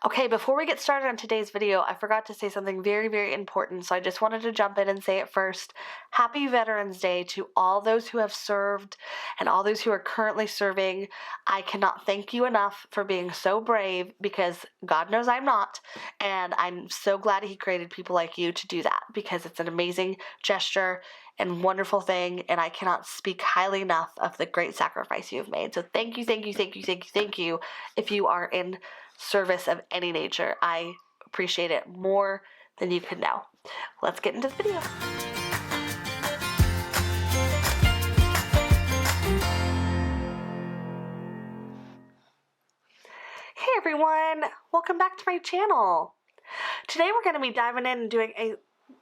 Okay, before we get started on today's video, I forgot to say something very, very important, so I just wanted to jump in and say it first. Happy Veterans Day to all those who have served and all those who are currently serving. I cannot thank you enough for being so brave because God knows I'm not, and I'm so glad He created people like you to do that because it's an amazing gesture and wonderful thing, and I cannot speak highly enough of the great sacrifice you have made. So thank you, thank you, thank you, thank you, thank you if you are in service of any nature. I appreciate it more than you can know. Let's get into the video. Hey everyone, welcome back to my channel. Today we're going to be diving in and doing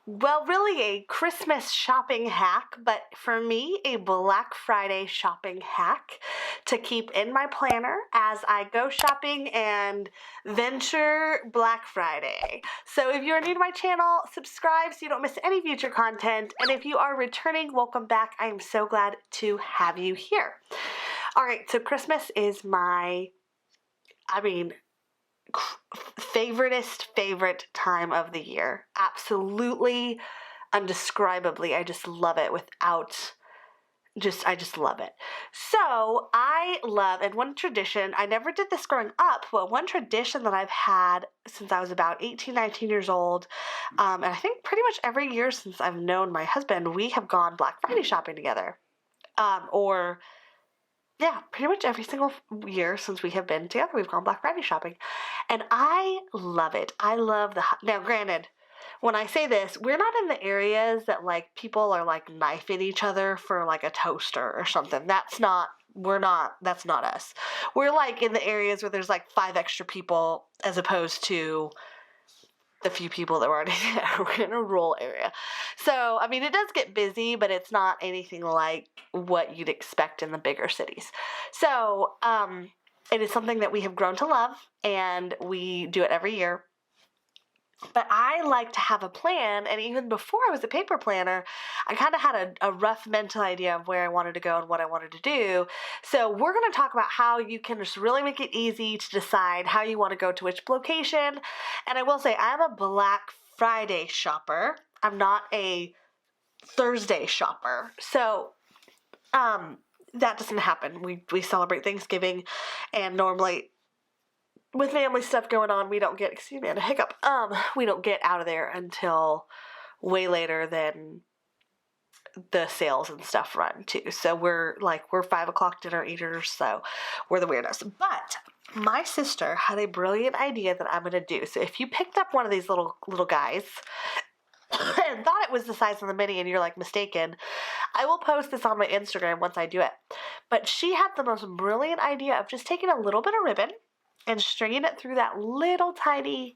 really a Christmas shopping hack, but for me, a Black Friday shopping hack to keep in my planner as I go shopping and venture Black Friday. So if you're new to my channel, subscribe so you don't miss any future content. And if you are returning, welcome back. I am so glad to have you here. All right, so Christmas is my, favorite time of the year. Absolutely, undescribably. I just love it I just love it. So I love, and one tradition, I never did this growing up, but one tradition that I've had since I was about 18, 19 years old, and I think pretty much every year since I've known my husband, we have gone Black Friday shopping together. Pretty much every single year since we have been together, we've gone Black Friday shopping. And I love it. I love now granted, when I say this, we're not in the areas that like people are like knifing each other for like a toaster or something. That's not us. We're like in the areas where there's like 5 extra people as opposed to the few people that were already there. We're in a rural area. So, I mean, it does get busy, but it's not anything like what you'd expect in the bigger cities. So, it is something that we have grown to love, and we do it every year. But I like to have a plan, and even before I was a paper planner, I kind of had a rough mental idea of where I wanted to go and what I wanted to do. So we're going to talk about how you can just really make it easy to decide how you want to go to which location. And I will say, I'm a Black Friday shopper. I'm not a Thursday shopper. So that doesn't happen. We celebrate Thanksgiving, and normally with family stuff going on, we don't get, excuse me, I had a hiccup. We don't get out of there until way later than the sales and stuff run too. So we're 5 o'clock dinner eaters, so we're the weirdos. But my sister had a brilliant idea that I'm going to do. So if you picked up one of these little guys and thought it was the size of the mini and you're like mistaken, I will post this on my Instagram once I do it. But she had the most brilliant idea of just taking a little bit of ribbon and stringing it through that little tiny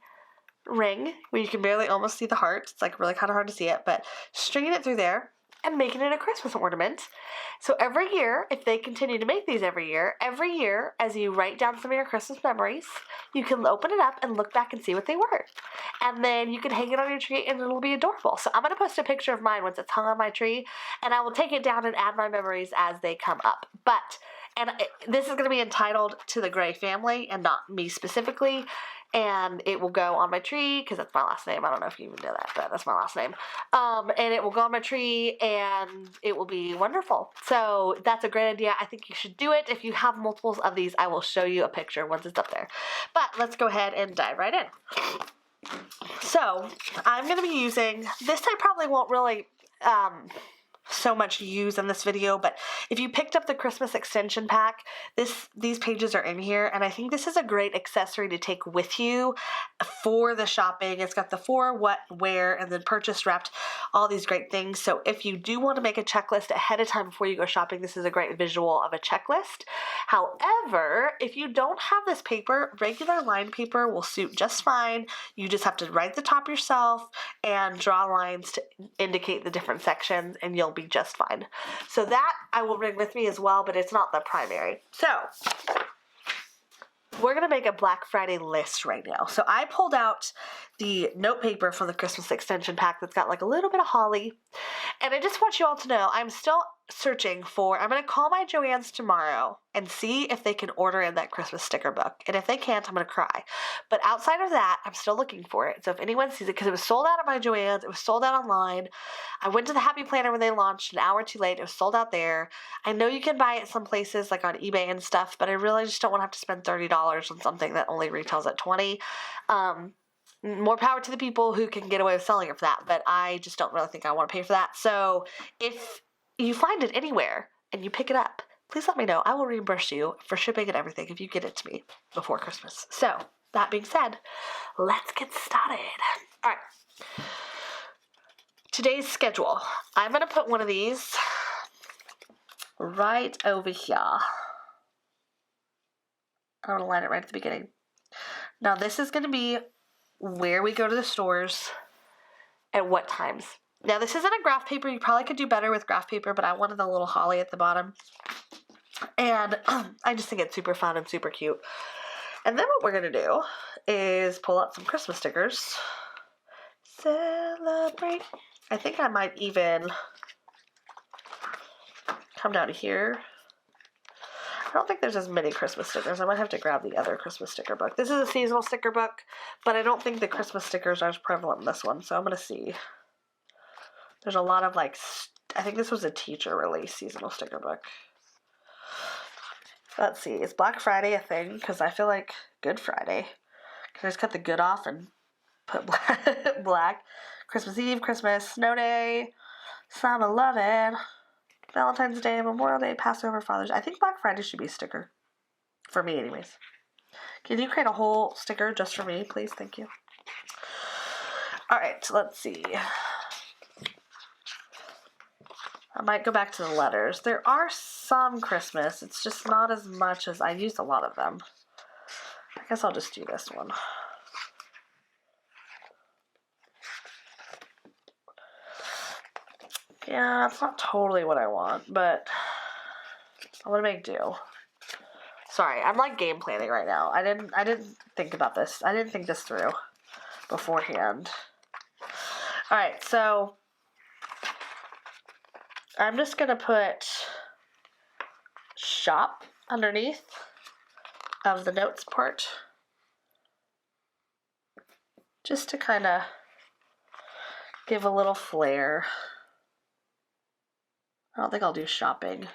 ring where you can barely almost see the heart. It's like really kind of hard to see it, but stringing it through there and making it a Christmas ornament. So every year, if they continue to make these every year, as you write down some of your Christmas memories, you can open it up and look back and see what they were. And then you can hang it on your tree and it'll be adorable. So I'm going to post a picture of mine once it's hung on my tree, and I will take it down and add my memories as they come up. And this is going to be entitled To the Gray Family and not me specifically. And it will go on my tree because that's my last name. I don't know if you even know that, but that's my last name. And it will go on my tree and it will be wonderful. So that's a great idea. I think you should do it. If you have multiples of these, I will show you a picture once it's up there. But let's go ahead and dive right in. So I'm going to be using this. I probably won't really so much use in this video, but if you picked up the Christmas extension pack, these pages are in here, and I think this is a great accessory to take with you for the shopping. It's got the for, what, where, and then purchase, wrapped, all these great things. So if you do want to make a checklist ahead of time before you go shopping, this is a great visual of a checklist. However, if you don't have this paper, regular lined paper will suit just fine. You just have to write the top yourself and draw lines to indicate the different sections, and you'll be just fine. So that I will bring with me as well, but it's not the primary. So we're going to make a Black Friday list right now. So I pulled out the note paper from the Christmas extension pack that's got like a little bit of holly. And I just want you all to know I'm still searching for, I'm going to call my Joann's tomorrow and see if they can order in that Christmas sticker book. And if they can't, I'm going to cry. But outside of that, I'm still looking for it. So if anyone sees it, because it was sold out at my Joann's, it was sold out online. I went to the Happy Planner when they launched an hour too late. It was sold out there. I know you can buy it some places like on eBay and stuff, but I really just don't want to have to spend $30 on something that only retails at $20. More power to the people who can get away with selling it for that, but I just don't really think I want to pay for that. So if you find it anywhere and you pick it up, please let me know. I will reimburse you for shipping and everything if you get it to me before Christmas. So that being said, let's get started. All right. Today's schedule. I'm going to put one of these right over here. I'm going to line it right at the beginning. Now this is going to be where we go to the stores at what times. Now, this isn't a graph paper. You probably could do better with graph paper, but I wanted the little holly at the bottom. And I just think it's super fun and super cute. And then what we're going to do is pull out some Christmas stickers. Celebrate. I think I might even come down here. I don't think there's as many Christmas stickers. I might have to grab the other Christmas sticker book. This is a seasonal sticker book, but I don't think the Christmas stickers are as prevalent in this one, so I'm going to see. There's a lot of, like, I think this was a teacher release seasonal sticker book. Let's see. Is Black Friday a thing? Because I feel like Good Friday. Can I just cut the good off and put black? Christmas Eve, Christmas, Snow Day, Psalm 11, Valentine's Day, Memorial Day, Passover, Father's Day. I think Black Friday should be a sticker. For me, anyways. Can you create a whole sticker just for me, please? Thank you. Alright, let's see. I might go back to the letters. There are some Christmas. It's just not as much as I used a lot of them. I guess I'll just do this one. Yeah, it's not totally what I want, but I'm gonna make do. Sorry, I'm like game planning right now. I didn't think about this. I didn't think this through beforehand. Alright, so I'm just going to put shop underneath of the notes part. Just to kind of give a little flair. I don't think I'll do shopping.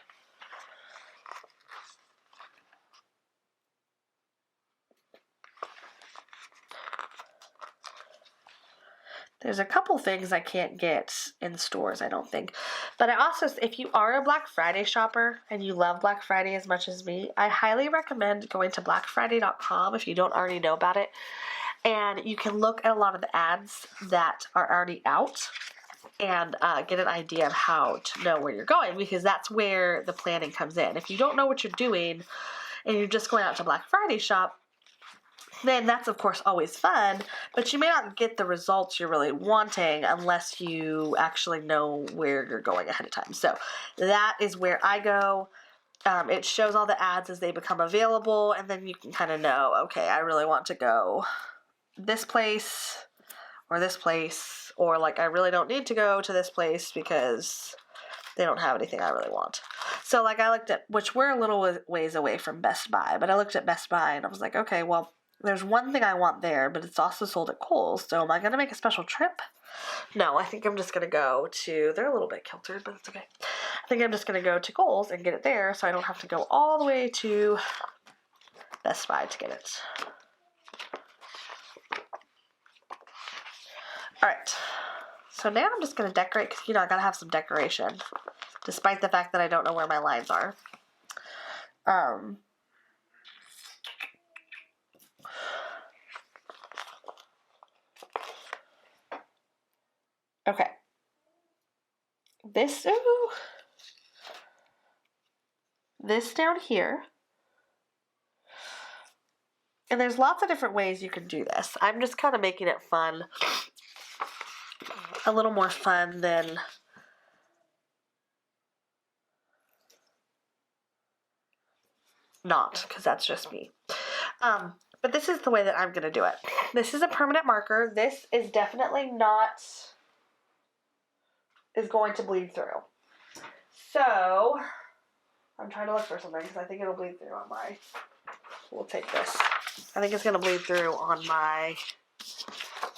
There's a couple things I can't get in stores, I don't think. But I also, if you are a Black Friday shopper and you love Black Friday as much as me, I highly recommend going to blackfriday.com if you don't already know about it. And you can look at a lot of the ads that are already out and get an idea of how to know where you're going, because that's where the planning comes in. If you don't know what you're doing and you're just going out to Black Friday shop, then that's, of course, always fun, but you may not get the results you're really wanting unless you actually know where you're going ahead of time. So that is where I go. It shows all the ads as they become available, and then you can kind of know, okay, I really want to go this place, or like I really don't need to go to this place because they don't have anything I really want. So like I looked at, which we're a little ways away from Best Buy, but I looked at Best Buy and I was like, okay, well, there's one thing I want there, but it's also sold at Kohl's. So am I going to make a special trip? No, I think I'm just going to go to, they're a little bit kiltered, but it's okay. I think I'm just going to go to Kohl's and get it there so I don't have to go all the way to Best Buy to get it. Alright, so now I'm just going to decorate because, you know, I got to have some decoration, despite the fact that I don't know where my lines are. Okay. This down here. And there's lots of different ways you can do this. I'm just kind of making it fun. A little more fun than not, because that's just me. But this is the way that I'm going to do it. This is a permanent marker. This is definitely not, is going to bleed through. So, I'm trying to look for something because I think it'll bleed through on my, we'll take this. I think it's going to bleed through on my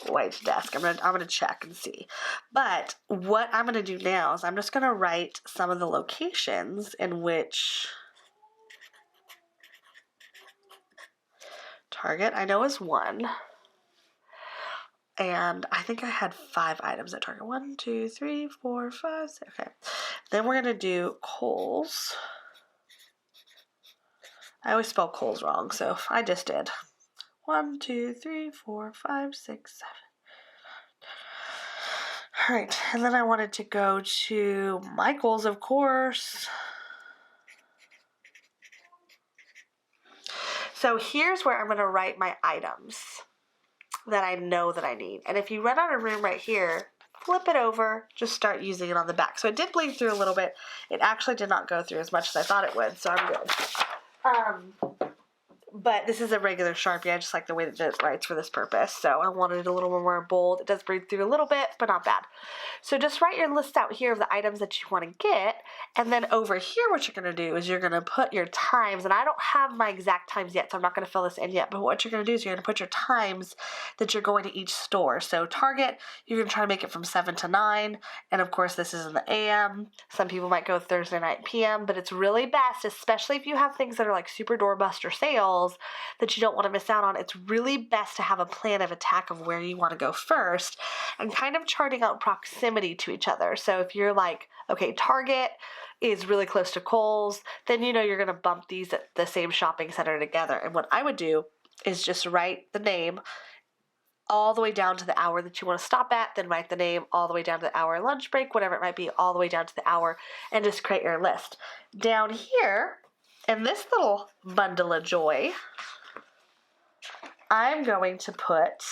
white desk. I'm gonna check and see. But what I'm gonna do now is I'm just gonna write some of the locations in which Target I know is one. And I think I had 5 items at Target. 1, 2, 3, 4, 5, 6. Okay. Then we're gonna do Kohl's. I always spell Kohl's wrong, so I just did. 1, 2, 3, 4, 5, 6, 7. All right, and then I wanted to go to Michael's, of course. So here's where I'm going to write my items that I know that I need. And if you run out of room right here, flip it over, just start using it on the back. So it did bleed through a little bit. It actually did not go through as much as I thought it would, so I'm good. But this is a regular Sharpie. I just like the way that it writes for this purpose. So I wanted it a little more bold. It does bleed through a little bit, but not bad. So just write your list out here of the items that you want to get. And then over here, what you're going to do is you're going to put your times. And I don't have my exact times yet, so I'm not going to fill this in yet. But what you're going to do is you're going to put your times that you're going to each store. So Target, you're going to try to make it from 7 to 9. And of course, this is in the AM. Some people might go Thursday night PM. But it's really best, especially if you have things that are like super doorbuster sales, that you don't want to miss out on. It's really best to have a plan of attack of where you want to go first and kind of charting out proximity to each other. So if you're like, okay, Target is really close to Kohl's, then you know you're going to bump these at the same shopping center together. And what I would do is just write the name all the way down to the hour that you want to stop at, then write the name all the way down to the hour lunch break, whatever it might be, all the way down to the hour, and just create your list. Down here, in this little bundle of joy, I'm going to put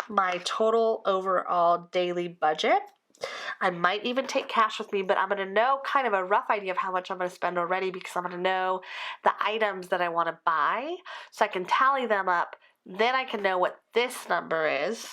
my total overall daily budget. I might even take cash with me, but I'm going to know kind of a rough idea of how much I'm going to spend already because I'm going to know the items that I want to buy so I can tally them up. Then I can know what this number is.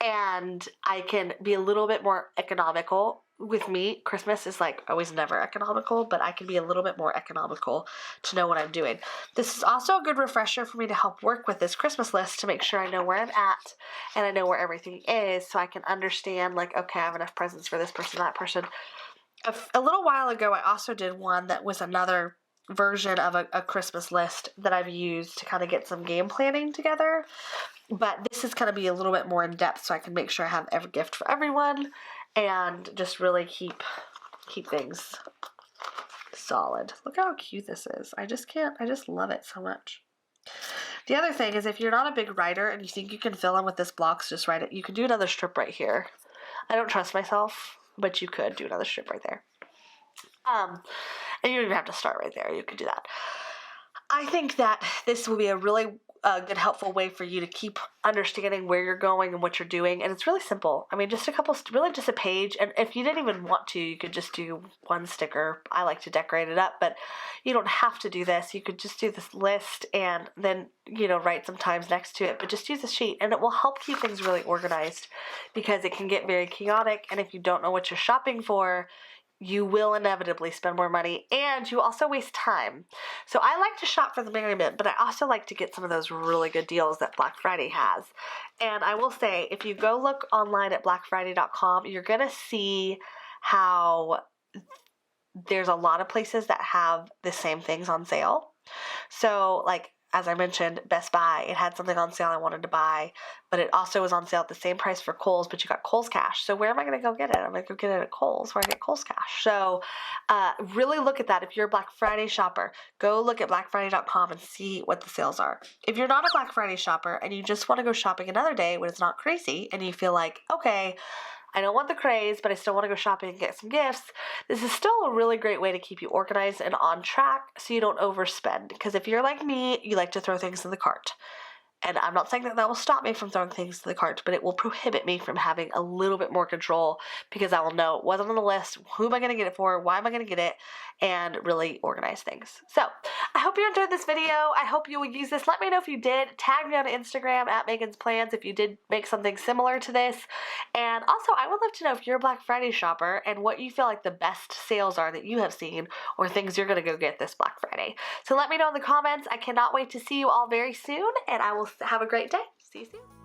And I can be a little bit more economical. With me, Christmas is like always never economical, but I can be a little bit more economical to know what I'm doing. This is also a good refresher for me to help work with this Christmas list to make sure I know where I'm at and I know where everything is so I can understand like, okay, I have enough presents for this person, that person. A little while ago, I also did one that was another version of a Christmas list that I've used to kind of get some game planning together. But this is going to be a little bit more in depth so I can make sure I have every gift for everyone and just really keep things solid. Look how cute this is. I just love it so much. The other thing is if you're not a big writer and you think you can fill in with this blocks, just write it. You can do another strip right here. I don't trust myself, but you could do another strip right there. And you don't even have to start right there. You could do that. I think that this will be a really good, helpful way for you to keep understanding where you're going and what you're doing. And it's really simple. I mean, just a page. And if you didn't even want to, you could just do one sticker. I like to decorate it up, but you don't have to do this. You could just do this list and then, write some times next to it. But just use a sheet and it will help keep things really organized because it can get very chaotic. And if you don't know what you're shopping for, you will inevitably spend more money and you also waste time. So I like to shop for the merriment, but I also like to get some of those really good deals that Black Friday has. And I will say, if you go look online at blackfriday.com, you're going to see how there's a lot of places that have the same things on sale. So like, as I mentioned, Best Buy, it had something on sale I wanted to buy, but it also was on sale at the same price for Kohl's, but you got Kohl's Cash. So where am I going to go get it? I'm going to go get it at Kohl's where I get Kohl's Cash. So really look at that. If you're a Black Friday shopper, go look at blackfriday.com and see what the sales are. If you're not a Black Friday shopper and you just want to go shopping another day when it's not crazy and you feel like, okay, I don't want the craze, but I still want to go shopping and get some gifts. This is still a really great way to keep you organized and on track so you don't overspend. Because if you're like me, you like to throw things in the cart. And I'm not saying that that will stop me from throwing things to the cart, but it will prohibit me from having a little bit more control because I will know it wasn't on the list, who am I going to get it for, why am I going to get it, and really organize things. So I hope you enjoyed this video. I hope you will use this. Let me know if you did. Tag me on Instagram at Megan's Plans if you did make something similar to this. And also, I would love to know if you're a Black Friday shopper and what you feel like the best sales are that you have seen or things you're going to go get this Black Friday. So let me know in the comments. I cannot wait to see you all very soon, and I will have a great day. See you soon.